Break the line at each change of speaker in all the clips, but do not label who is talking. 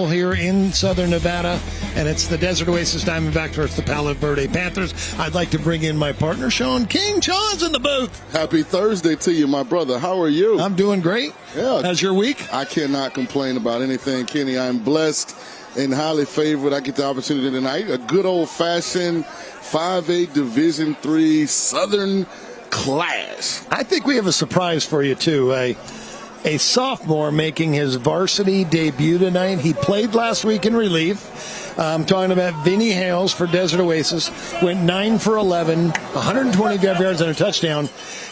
Here in Southern Nevada, and it's the Desert Oasis Diamondbacks versus the Palo Verde Panthers. I'd like to bring in my partner, Sean King. Sean's in the booth.
Happy Thursday to you, my brother. How are you?
I'm doing great.
Yeah.
How's your week?
I cannot complain about anything, Kenny. I'm blessed and highly favored. I get the opportunity tonight. A good old-fashioned 5A Division III Southern clash.
I think we have a surprise for you, too. A sophomore making his varsity debut tonight. He played last week in relief. I'm talking about Vinny Hales for Desert Oasis. Went 9 for 11, 125 yards and a touchdown.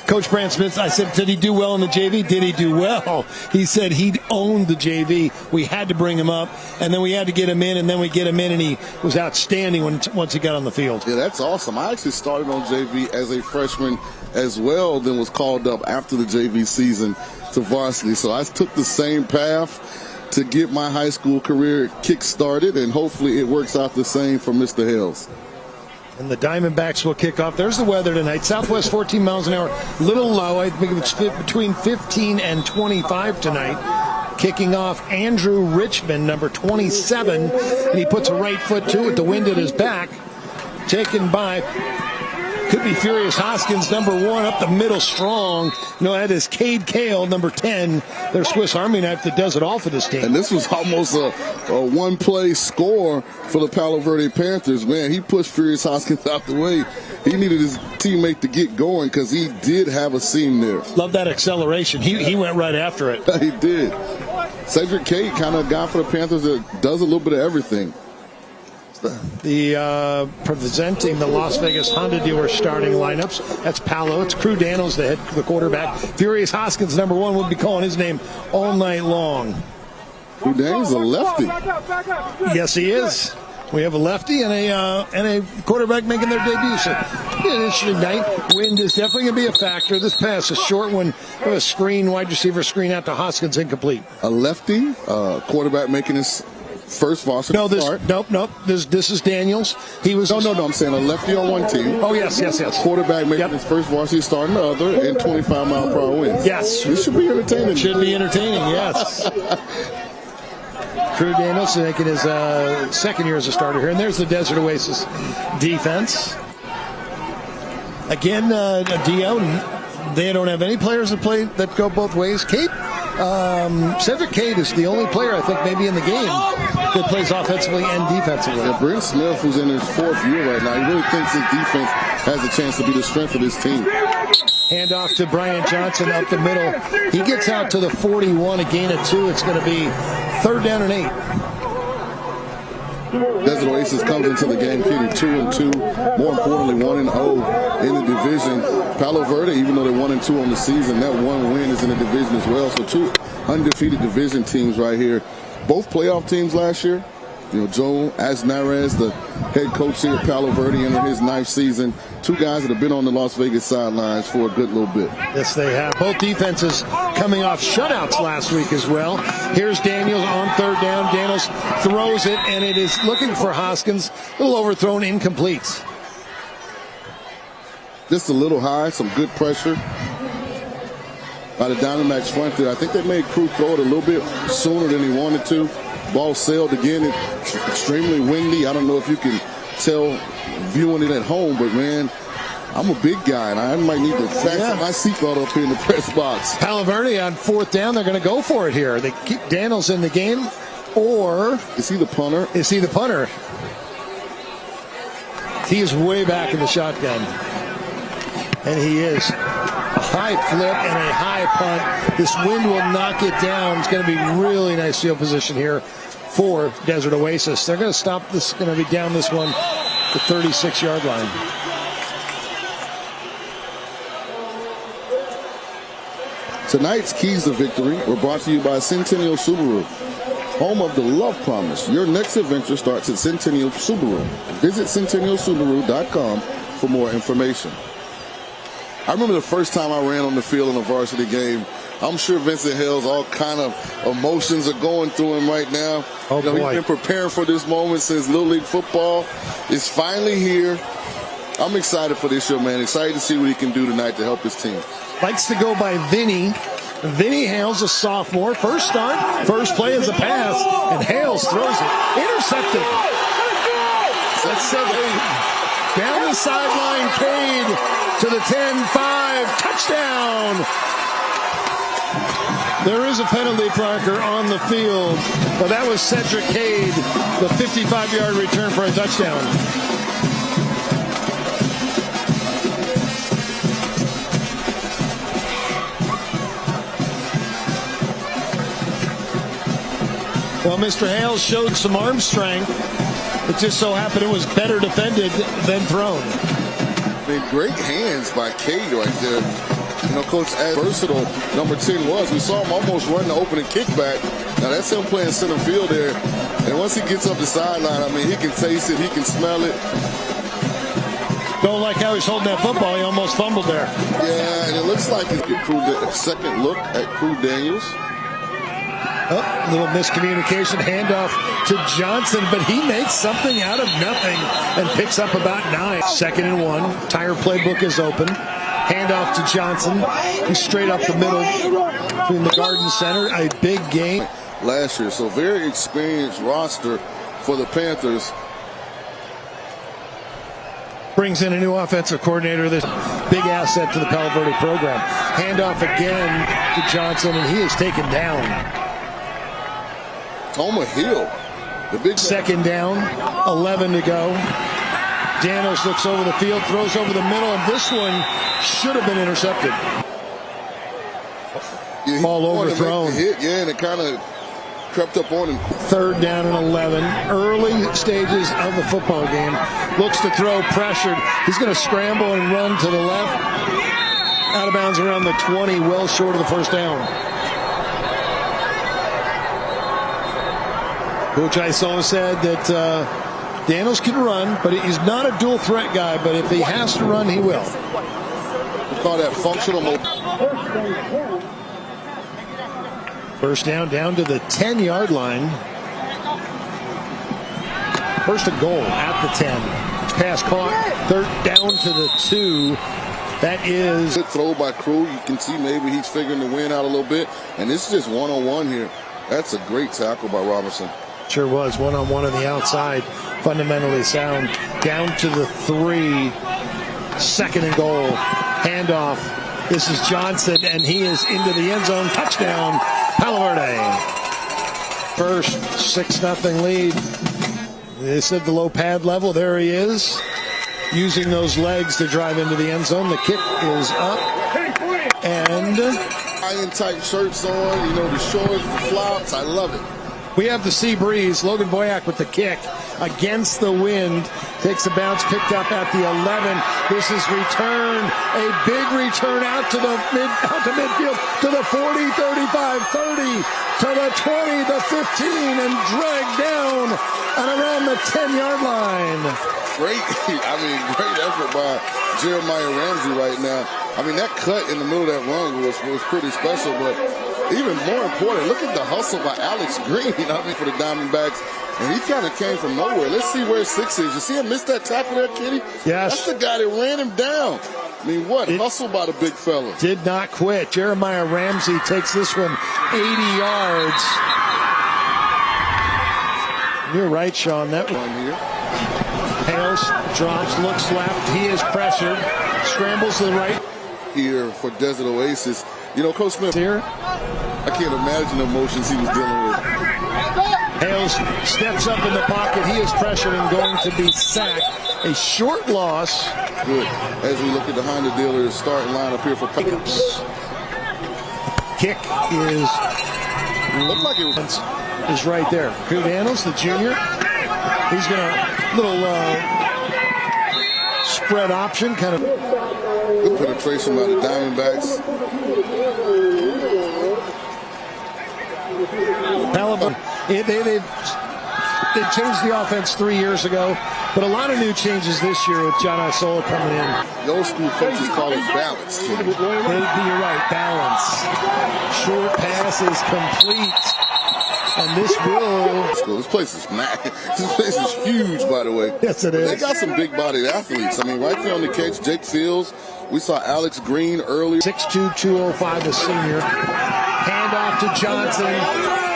Coach Brant Smith, I said, did he do well in the JV? Did he do well? He said he'd owned the JV. We had to bring him up, and then we had to get him in, and then we get him in, and he was outstanding once he got on the field.
Yeah, that's awesome. I actually started on JV as a freshman as well, then was called up after the JV season to varsity. So I took the same path to get my high school career kick-started, and hopefully it works out the same for Mr. Hales.
And the Diamondbacks will kick off. There's the weather tonight. Southwest 14 miles an hour. Little low. I think it's between 15 and 25 tonight. Kicking off Andrew Richmond, number 27. And he puts a right foot to it. The wind at his back. Taken by, could be Furious Hoskins, number 1, up the middle strong. No, that is Cade Cale, number 10. Their Swiss Army knife that does it all for this team.
And this was almost a one-play score for the Palo Verde Panthers. Man, he pushed Furious Hoskins out the way. He needed his teammate to get going because he did have a seam there.
Love that acceleration. He went right after it.
He did. Cedric Cade, kind of a guy for the Panthers that does a little bit of everything.
Presenting the Las Vegas Honda dealer starting lineups. That's Palo. It's Crew Daniels, the quarterback. Furious Hoskins, number 1, would be calling his name all night long.
Crew Daniels a lefty.
Yes, he is. We have a lefty and a quarterback making their debut. So an interesting night. Wind is definitely going to be a factor. This pass, a short one, a screen, wide receiver screen out to Hoskins, incomplete.
A lefty, quarterback making his first varsity start.
Nope. This is Daniels. He was
no. I'm saying a lefty on one team.
Oh yes.
Quarterback making his first varsity start on the other, and 25-mile-per-hour winds.
Yes,
this should be entertaining.
Should be entertaining. Yes. Crew Daniels making his second year as a starter here, and there's the Desert Oasis defense. Again, Dio. They don't have any players that go both ways. Cedric Cade is the only player, I think, maybe in the game that plays offensively and defensively.
Yeah, Brent Smith, who's in his 4th year right now, he really thinks his defense has a chance to be the strength of this team.
Hand off to Brian Johnson up the middle. He gets out to the 41, a gain of 2. It's going to be 3rd down and 8.
Desert Oasis comes into the game getting 2-2. More importantly, 1-0 in the division. Palo Verde, even though they're 1-2 on the season, that one win is in the division as well. So 2 undefeated division teams right here. Both playoff teams last year. You know, Joe Aznarez, the head coach here at Palo Verde, in his 9th season. 2 guys that have been on the Las Vegas sidelines for a good little bit.
Yes, they have. Both defenses coming off shutouts last week as well. Here's Daniels on 3rd down. Daniels throws it, and it is looking for Hoskins. A little overthrown, incomplete.
Just a little high, some good pressure by the Diamondbacks front there. I think they made Crew throw it a little bit sooner than he wanted to. Ball sailed again. It's extremely windy. I don't know if you can tell viewing it at home, but man, I'm a big guy, and I might need to fasten my seatbelt up here in the press box.
Palo Verde on 4th down. They're going to go for it here. They keep Daniels in the game, or
is he the punter?
He is way back in the shotgun, and he is. A high flip and a high punt. This wind will knock it down. It's going to be really nice field position here for Desert Oasis. They're going to stop this. Going to be down this one, the 36-yard line.
Tonight's keys to victory were brought to you by Centennial Subaru, home of the Love Promise. Your next adventure starts at Centennial Subaru. Visit CentennialSubaru.com for more information. I remember the first time I ran on the field in a varsity game. I'm sure Vincent Hales, all kind of emotions are going through him right now.
Oh,
you know, he's been preparing for this moment since Little League football is finally here. I'm excited for this young man. Excited to see what he can do tonight to help his team.
Likes to go by Vinny. Vinny Hales, a sophomore. First start, first play is a pass, and Hales throws it. Intercepted. That's 7. Down the sideline, Cade to the 10-5. Touchdown. There is a penalty, Parker, on the field, but that was Cedric Cade, the 55-yard return for a touchdown. Well, Mr. Hales showed some arm strength. It just so happened it was better defended than thrown.
I mean, great hands by Cade right there. You know, Coach, as versatile number 10 was, we saw him almost run the opening kickback. Now, that's him playing center field there. And once he gets up the sideline, I mean, he can taste it, he can smell it.
Don't like how he's holding that football. He almost fumbled there.
Yeah, and it looks like he improved a second look at Crew Daniels.
Oh, a little miscommunication, handoff to Johnson, but he makes something out of nothing and picks up about 9. 2nd and 1. Entire playbook is open. Handoff to Johnson. He's straight up the middle between the Garden Center. A big game.
Last year, so very experienced roster for the Panthers.
Brings in a new offensive coordinator, this big asset to the Palo Verde program. Handoff again to Johnson, and he is taken down.
Toma Hill, the big
2nd down, 11 to go. Danos looks over the field, throws over the middle, and this one should have been intercepted.
Yeah,
ball overthrown.
Hit, yeah, and it kind of crept up on him.
3rd down and 11. Early stages of the football game. Looks to throw, pressured. He's going to scramble and run to the left. Out of bounds around the 20, well short of the first down. Coach Isola said that Daniels can run, but he's not a dual threat guy, but if he has to run, he will.
We call that functional.
First down to the 10-yard line. First and goal at the 10. Pass caught. 3rd down to the 2. That is
good throw by Crew. You can see maybe he's figuring the win out a little bit, and this is just one-on-one here. That's a great tackle by Robinson.
Sure was. One-on-one on the outside. Fundamentally sound. Down to the 3. 2nd and goal. Handoff. This is Johnson, and he is into the end zone. Touchdown, Palo Verde. First 6-0 lead. They said the low pad level. There he is, using those legs to drive into the end zone. The kick is up. And
Iron-type shirts on, you know, the shorts, the flops. I love it.
We have the sea breeze. Logan Boyack with the kick against the wind. Takes a bounce, picked up at the 11. This is return. A big return out to midfield, to the 40, 35, 30, to the 20, the 15, and dragged down and around the 10-yard line.
Great effort by Jeremiah Ramsey right now. I mean, that cut in the middle of that run was pretty special, but even more important, look at the hustle by Alex Green, for the Diamondbacks. And he kind of came from nowhere. Let's see where 6 is. You see him miss that tackle there, Kitty?
Yes.
That's the guy that ran him down. I mean, what? Hustle by the big fella.
Did not quit. Jeremiah Ramsey takes this one 80 yards. You're right, Sean. That one
here.
Hales drops, looks left. He is pressured. Scrambles to the right.
Here for Desert Oasis. You know, Coach Smith,
here,
I can't imagine the emotions he was dealing with.
Hales steps up in the pocket. He is pressured and going to be sacked. A short loss.
Good. As we look at the Honda dealer's starting lineup here for pickups.
Kick is
Looks like it was
right there. Crew Daniels, the junior. He's going to little spread option, kind of.
good penetration by the Diamondbacks.
They've changed the offense 3 years ago, but a lot of new changes this year with John Isola coming in.
The old school coaches call it balance.
You're right, balance. Short pass is complete. And this
place is mad. This place is huge, by the way.
Yes, it is.
They got some big-bodied athletes. I mean, right there on the catch, Jake Fields. We saw Alex Green earlier.
6'2", 205, the senior. off to Johnson.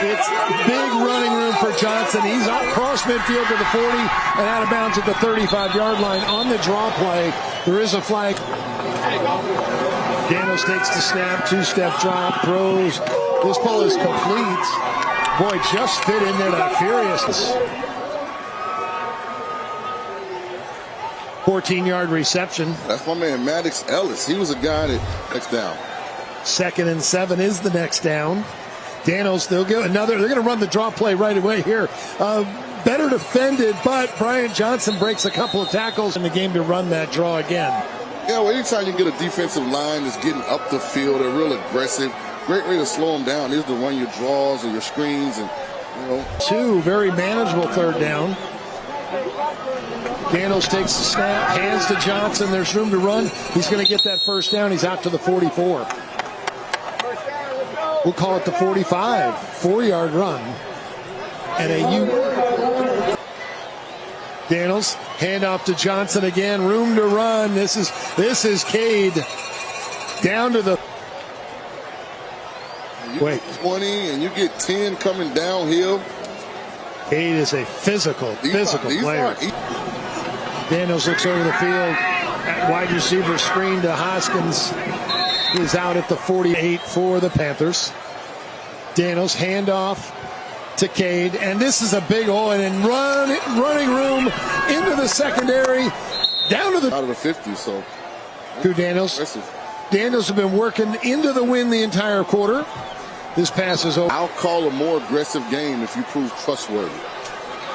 It's big running room for Johnson. He's across midfield to the 40 and out of bounds at the 35-yard line. On the draw play, there is a flag. Daniels takes the snap, two-step drop, throws. This ball is complete. Boy, just fit in there, that Furious. 14-yard reception.
That's my man, Maddox Ellis. He was a guy that next down.
2nd and 7 is the next down. Daniels, they'll get another. They're going to run the draw play right away here. Better defended, but Brian Johnson breaks a couple of tackles in the game to run that draw again.
Yeah, well, anytime you get a defensive line that's getting up the field, they're real aggressive. Great way to slow them down is to run your draws or your screens, and
Two very manageable third down. Daniels takes the snap, hands to Johnson. There's room to run. He's going to get that first down. He's out to the 44. We'll call it the 45. 4-yard run. And a Daniels, hand off to Johnson again. Room to run. This is Cade. Down to the.
Get 20 and you get 10 coming downhill.
Cade is a physical player. Daniels looks over the field. Wide receiver screen to Hoskins. He's out at the 48 for the Panthers. Daniels handoff to Cade, and this is a big hole and running room into the secondary, down to the
out of the 50. So
to Daniels.
Impressive.
Daniels have been working into the win the entire quarter. This pass is over.
I'll call a more aggressive game if you prove trustworthy.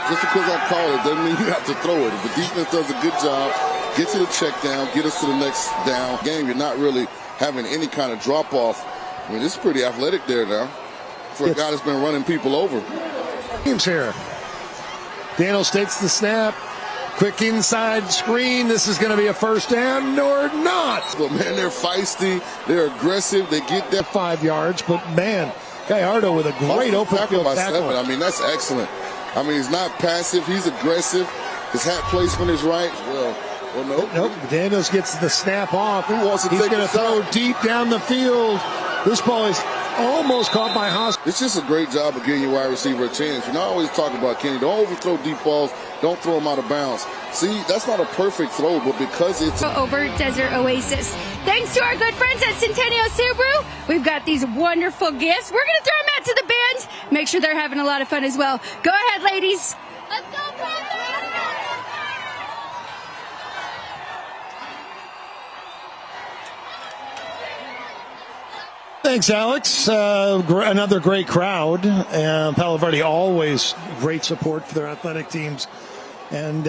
Just because I call it doesn't mean you have to throw it. If the defense does a good job, get to the check down, get us to the next down game, you're not really having any kind of drop off. I mean, this is pretty athletic there now for a guy that's been running people over.
Teams here. Daniels takes the snap. Quick inside screen. This is going to be a first down or not.
But man, they're feisty. They're aggressive. They get there
5 yards. But man, Gallardo with a great open field tackle.
I mean, that's excellent. I mean, he's not passive. He's aggressive. His hat placement is right. Well,
nope. Daniels gets the snap off.
He's
going to throw deep down the field. This ball is almost caught by Hoskins.
It's just a great job of getting your wide receiver a chance. You're not always talking about Kenny. Don't overthrow deep balls. Don't throw them out of bounds. See, that's not a perfect throw, but because it's
over Desert Oasis. Thanks to our good friends at Centennial Subaru, we've got these wonderful gifts. We're going to throw them out to the band. Make sure they're having a lot of fun as well. Go ahead, ladies. Let's go, Panthers!
Thanks, Alex. Another great crowd. Palo Verde always great support for their athletic teams. And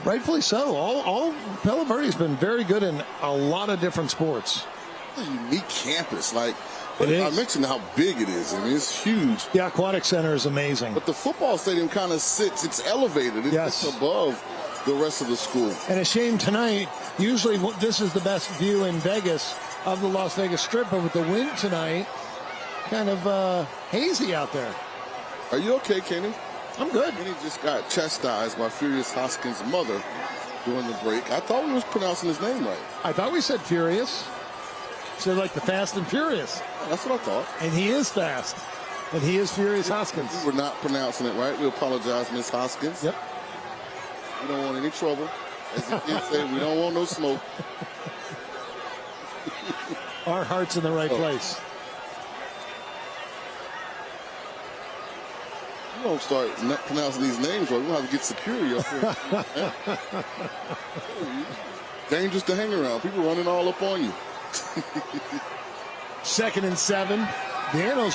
rightfully so. All Palo Verde has been very good in a lot of different sports.
a unique campus. Like,
it is.
I mentioned how big it is. I mean, it's huge.
The aquatic center is amazing.
But the football stadium kind of sits, it's elevated. It's above the rest of the school.
And a shame tonight, usually this is the best view in Vegas of the Las Vegas Strip, but with the wind tonight, kind of hazy out there.
Are you okay, Kenny?
I'm good.
Kenny just got chastised by Furious Hoskins' mother during the break. I thought we was pronouncing his name right.
I thought we said Furious. Said like the Fast and Furious.
That's what I thought.
And he is fast. And he is Furious Hoskins.
We were not pronouncing it right. We apologize, Miss Hoskins.
Yep.
We don't want any trouble. As the kids say, we don't want no smoke.
Our heart's in the right place.
You don't start pronouncing these names right. We're going to have to get security up here. Dangerous to hang around. People running all up on you.
2nd and 7. Daniels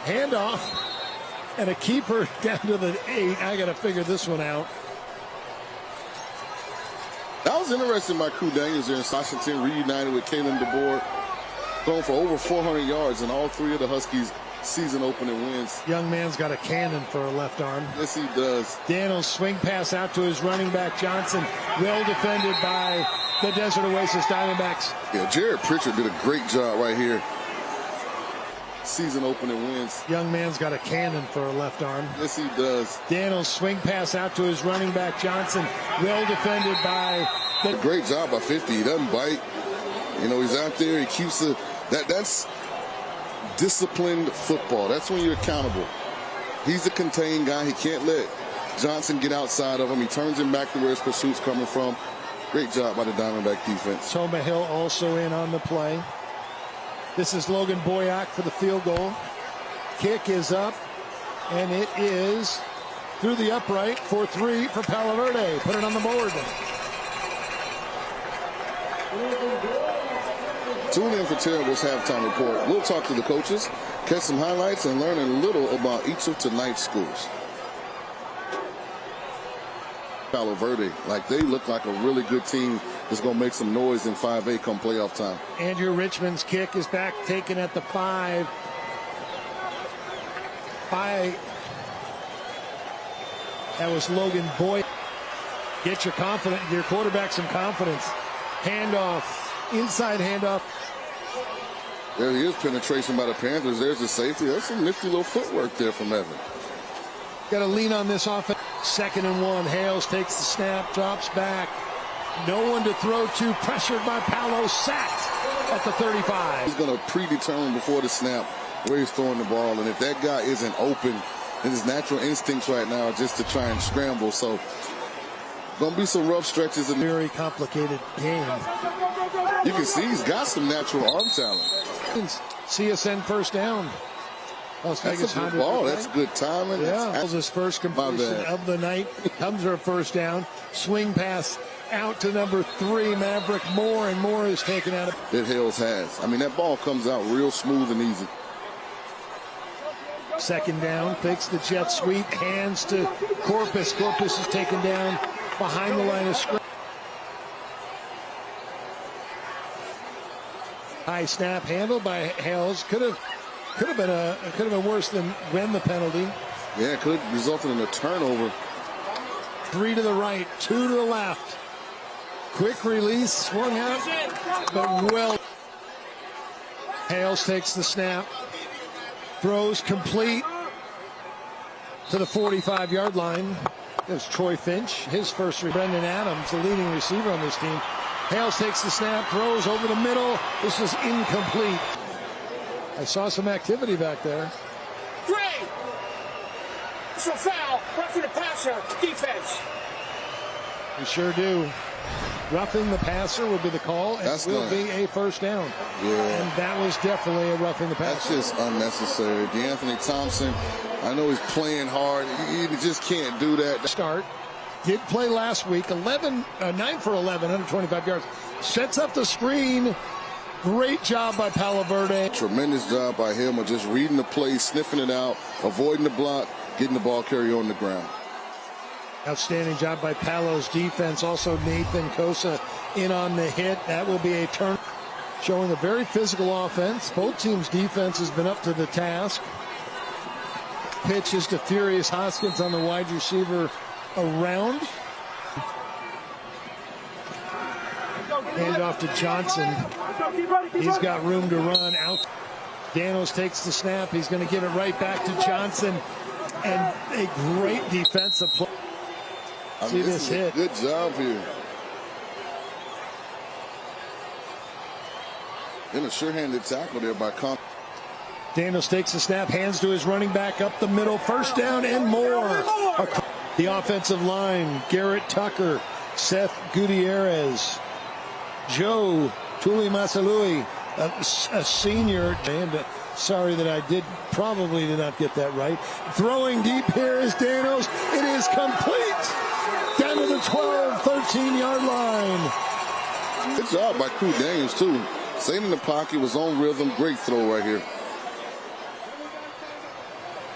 handoff and a keeper down to the 8. I got to figure this one out.
That was interesting by Crew Daniels there in Washington, reunited with Kalen DeBoer, throwing for over 400 yards in all three of the Huskies' season opening wins.
Young man's got a cannon for a left arm.
Yes, he does.
Daniels swing pass out to his running back Johnson, well defended by the Desert Oasis Diamondbacks.
Yeah, Jared Pritchard did a great job right here. Season opening wins.
Young man's got a cannon for a left arm.
Yes, he does.
Daniels swing pass out to his running back Johnson, well defended by the
great job by 50. He doesn't bite. You know, he's out there. He keeps the that's disciplined football. That's when you're accountable. He's a contained guy. He can't let Johnson get outside of him. He turns him back to where his pursuit's coming from. Great job by the Diamondback defense.
Toma Hill also in on the play. This is Logan Boyack for the field goal. Kick is up, and it is through the upright for 3 for Palo Verde. Put it on the board.
Tune in for Terrible's halftime report. We'll talk to the coaches, catch some highlights, and learn a little about each of tonight's schools. Palo Verde, like they look like a really good team that's going to make some noise in 5A come playoff time.
Andrew Richmond's kick is back taken at the 5 by, that was Logan Boyd. Get your quarterback some confidence. Handoff, inside handoff.
There he is, penetration by the Panthers. There's the safety. That's some nifty little footwork there from Evan.
Got to lean on this offense. 2nd and 1. Hales takes the snap, drops back. No one to throw to. Pressured by Palo. Sacked at the 35.
He's going to predetermine before the snap where he's throwing the ball. And if that guy isn't open, then his natural instincts right now are just to try and scramble. So, going to be some rough stretches.
In very complicated game.
You can see he's got some natural arm talent.
CSN first down. Las Vegas
That's a good ball. That's good timing.
Yeah. That's his first completion of the night. Comes for a first down. Swing pass out to number 3, Maverick Moore, and Moore is taken out of.
That Hales has. I mean, that ball comes out real smooth and easy.
2nd down. Fakes the jet sweep. Hands to Corpus. Corpus is taken down behind the line of scrimmage. High snap handled by Hales. Could have been worse than when the penalty.
Yeah, it could have resulted in a turnover.
3 to the right, 2 to the left. Quick release, swung out, but well. Hales takes the snap, throws complete to the 45-yard line. There's Troy Finch, his first. Brendan Adams, the leading receiver on this team. Hales takes the snap, throws over the middle. This is incomplete. I saw some activity back there.
Great! It's a foul. Roughing the passer. Defense.
We sure do. Roughing the passer will be the call. It will be a first down.
Yeah.
And that was definitely a roughing the passer.
That's just unnecessary. DeAnthony Thompson, I know he's playing hard. He just can't do that.
Start. Did play last week. 9 for 11, 125 yards. Sets up the screen. Great job by Palo Verde.
Tremendous job by him of just reading the play, sniffing it out, avoiding the block, getting the ball carrier on the ground.
Outstanding job by Palo's defense. Also Nathan Kosa in on the hit. That will be a turn. Showing a very physical offense. Both teams' defense has been up to the task. Pitch is to Furious Hoskins on the wide receiver around. Hand off to Johnson. He's got room to run out. Danos takes the snap. He's going to give it right back to Johnson. And a great defensive play. See this hit.
Good job here. And a sure-handed tackle there by Con.
Danos takes the snap, hands to his running back up the middle. First down and more. The offensive line, Garrett Tucker, Seth Gutierrez, Joe Tuli Masalui, a senior. And sorry that I probably did not get that right. Throwing deep here is Danos. It is complete. Down to the 12, 13-yard line.
Good job by Crew Daniels, too. Staying in the pocket, was on rhythm. Great throw right here.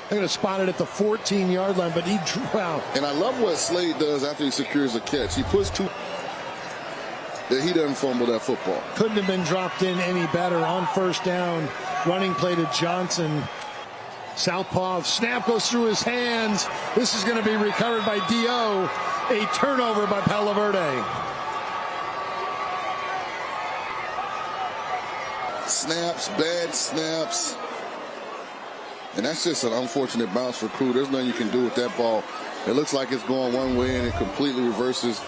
They're going to spot it at the 14-yard line, but he drew out.
And I love what Slade does after he secures a catch. He puts two. He doesn't fumble that football.
Couldn't have been dropped in any better on first down. Running play to Johnson. Southpaw snap goes through his hands. This is going to be recovered by D.O. A turnover by Palo Verde.
Snaps, bad snaps. And that's just an unfortunate bounce for Crew. There's nothing you can do with that ball. It looks like it's going one way and it completely reverses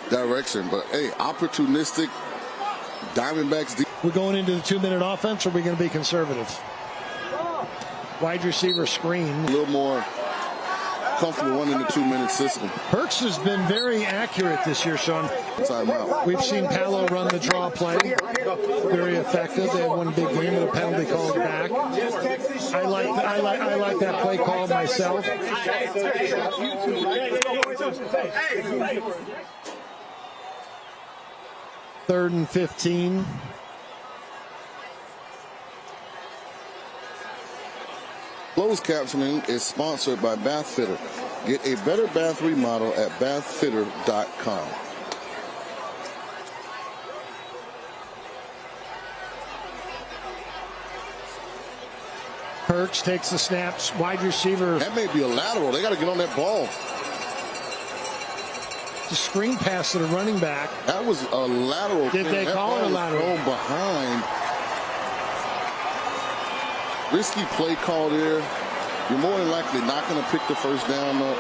direction. But, hey, opportunistic Diamondbacks.
We're going into the 2-minute offense, or are we going to be conservative? Wide receiver screen.
A little more comfortable running the 2-minute system.
Perks has been very accurate this year, Sean.
Timeout.
We've seen Palo run the draw play. Very effective. They had one big game with a penalty called back. I like that play call myself. Third and 15.
Closed captioning is sponsored by Bath Fitter. Get a better bath remodel at bathfitter.com.
Perks takes the snaps. Wide receiver.
That may be a lateral. They got to get on that ball.
The screen pass to the running back.
That was a lateral.
Did they call it a lateral?
Thrown behind. Risky play call there. You're more than likely not going to pick the first down up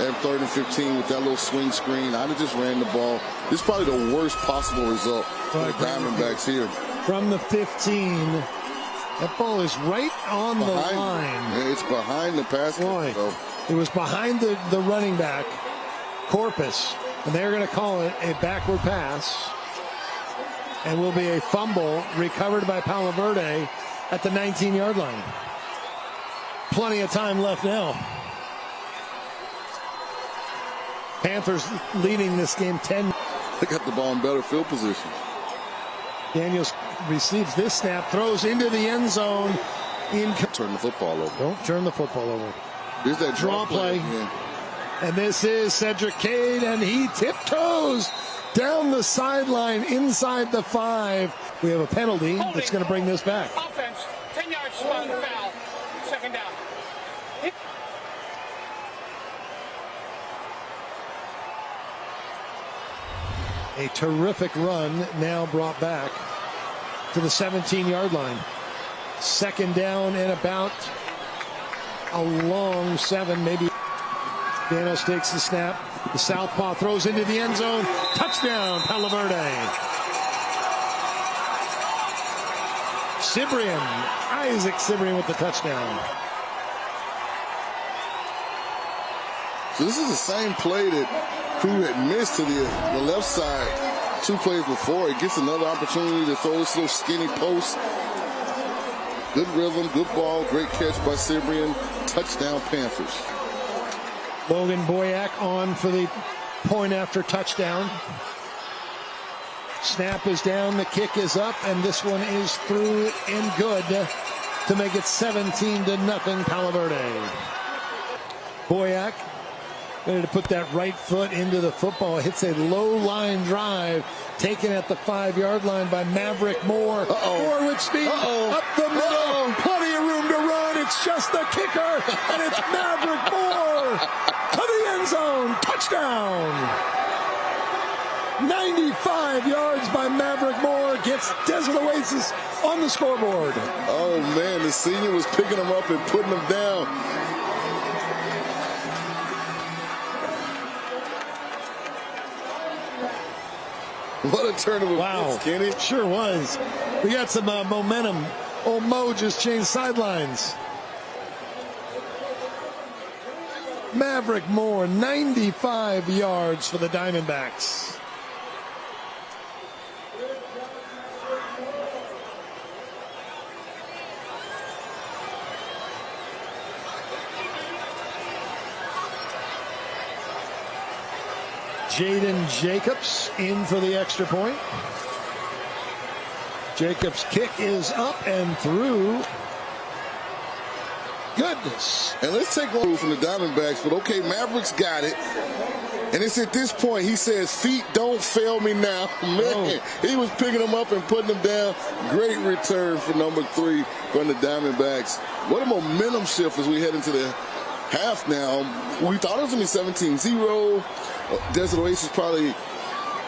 at 3rd and 15 with that little swing screen. I'd have just ran the ball. This is probably the worst possible result for the Diamondbacks here.
From the 15, that ball is right on the line.
Yeah, it's behind the pass.
Boy, it was behind the running back, Corpus, and they're going to call it a backward pass. And will be a fumble recovered by Palo Verde at the 19-yard line. Plenty of time left now. Panthers leading this game 10.
They got the ball in better field position.
Daniels receives this snap, throws into the end zone.
Turn the football over.
Don't turn the football over.
Here's that
Draw play. And this is Cedric Cade, and he tiptoes down the sideline inside the 5. We have a penalty that's going to bring this back.
Offense, 10 yards spot foul. 2nd down.
A terrific run now brought back to the 17-yard line. 2nd down and about a long 7, maybe. Daniels takes the snap. The southpaw throws into the end zone. Touchdown, Palo Verde. Isaac Cibrian with the touchdown.
So this is the same play that Crew had missed to the left side 2 plays before. It gets another opportunity to throw this little skinny post. Good rhythm, good ball, great catch by Cibrian. Touchdown Panthers.
Logan Boyack on for the point after touchdown. Snap is down, the kick is up, and this one is through and good to make it 17-0 Palo Verde. Boyack ready to put that right foot into the football. Hits a low line drive taken at the 5-yard line by Maverick Moore. Forward speed up the middle. Plenty of room to run. It's just the kicker, and it's Maverick Moore to the end zone. Touchdown. 95 yards by Maverick Moore gets Desert Oasis on the scoreboard.
Oh, man, the senior was picking them up and putting them down. What a turn of events, Kenny.
Sure was. We got some momentum. Old Mo just changed sidelines. Maverick Moore, 95 yards for the Diamondbacks. Jaden Jacobs in for the extra point. Jacobs' kick is up and through. Goodness.
And let's take one from the Diamondbacks, but okay, Mavericks got it. And it's at this point, he says, feet don't fail me now. Man, he was picking them up and putting them down. Great return for number 3 from the Diamondbacks. What a momentum shift as we head into the half now. We thought it was going to be 17-0. Desert Oasis probably,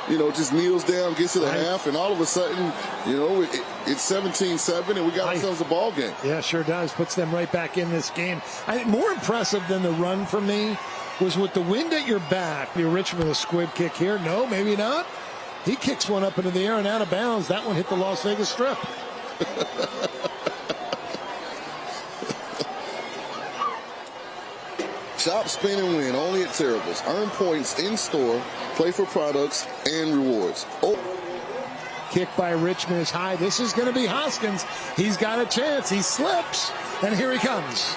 just kneels down, gets to the half, and all of a sudden, it's 17-7, and we got ourselves a ball game.
Yeah, sure does. Puts them right back in this game. More impressive than the run for me was with the wind at your back. You're Richmond with a squib kick here. No, maybe not. He kicks one up into the air and out of bounds. That one hit the Las Vegas Strip.
Shop, spin, and win only at Terrible's. Earn points in store, play for products and rewards.
Kick by Richmond is high. This is going to be Hoskins. He's got a chance. He slips, and here he comes.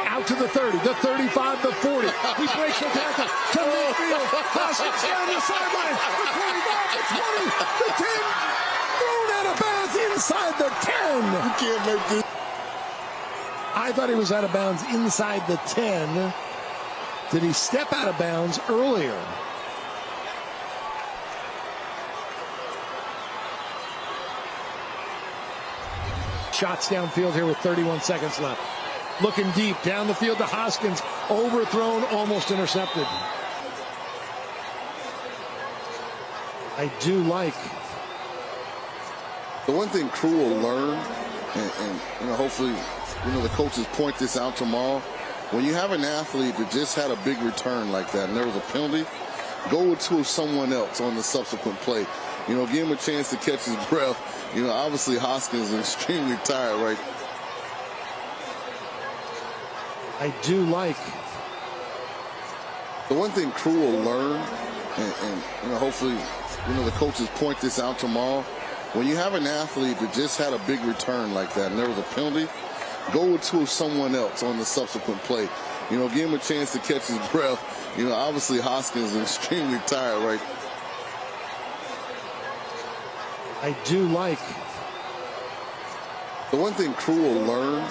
Out to the 30, the 35, the 40. He breaks the tackle to midfield. Hoskins down the sideline. The 25, the 20, the 10. Thrown out of bounds inside the 10.
You can't make this.
I thought he was out of bounds inside the 10. Did he step out of bounds earlier? Shots downfield here with 31 seconds left. Looking deep down the field to Hoskins. Overthrown, almost intercepted. I do like.
The one thing crew will learn, and hopefully, the coaches point this out tomorrow. When you have an athlete that just had a big return like that and there was a penalty, go to someone else on the subsequent play. Give him a chance to catch his breath. Obviously Hoskins is extremely tired, right?
I do like.
The one thing crew will learn, and hopefully, the coaches point this out tomorrow. When you have an athlete that just had a big return like that and there was a penalty, go to someone else on the subsequent play. Give him a chance to catch his breath. Obviously Hoskins is extremely tired, right?
I do like.
The one thing crew will learn,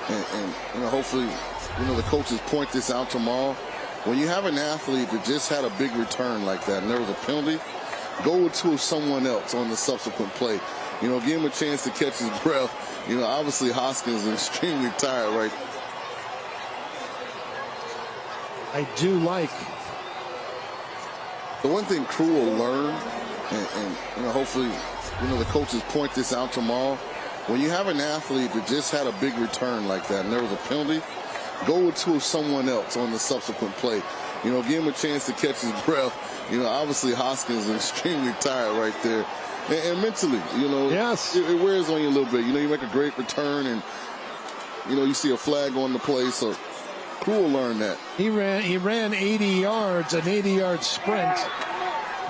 and hopefully, the coaches point this out tomorrow. When you have an athlete that just had a big return like that and there was a penalty, go to someone else on the subsequent play. Give him a chance to catch his breath. Obviously Hoskins is extremely tired, right?
I do like.
The one thing crew will learn, and hopefully, the coaches point this out tomorrow. When you have an athlete that just had a big return like that and there was a penalty, go to someone else on the subsequent play. Give him a chance to catch his breath. Obviously Hoskins is extremely tired right there. And mentally,
yes,
it wears on you a little bit. You make a great return and, you see a flag on the play. So crew will learn that.
He ran 80 yards, an 80-yard sprint.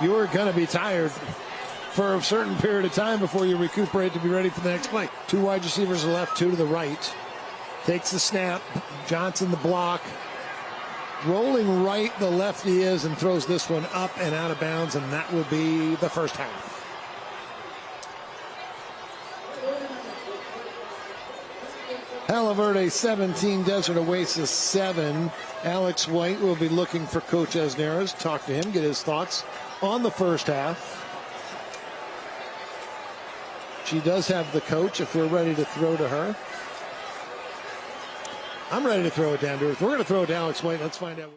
You're going to be tired for a certain period of time before you recuperate to be ready for the next play. Two wide receivers left, two to the right. Takes the snap. Johnson the block. Rolling right, the lefty is, and throws this one up and out of bounds, and that will be the first half. Palo Verde 17, Desert Oasis 7. Alex White will be looking for Coach Esnares. Talk to him, get his thoughts on the first half. She does have the coach if we're ready to throw to her. I'm ready to throw it down to her. If we're going to throw it to Alex White, let's find out.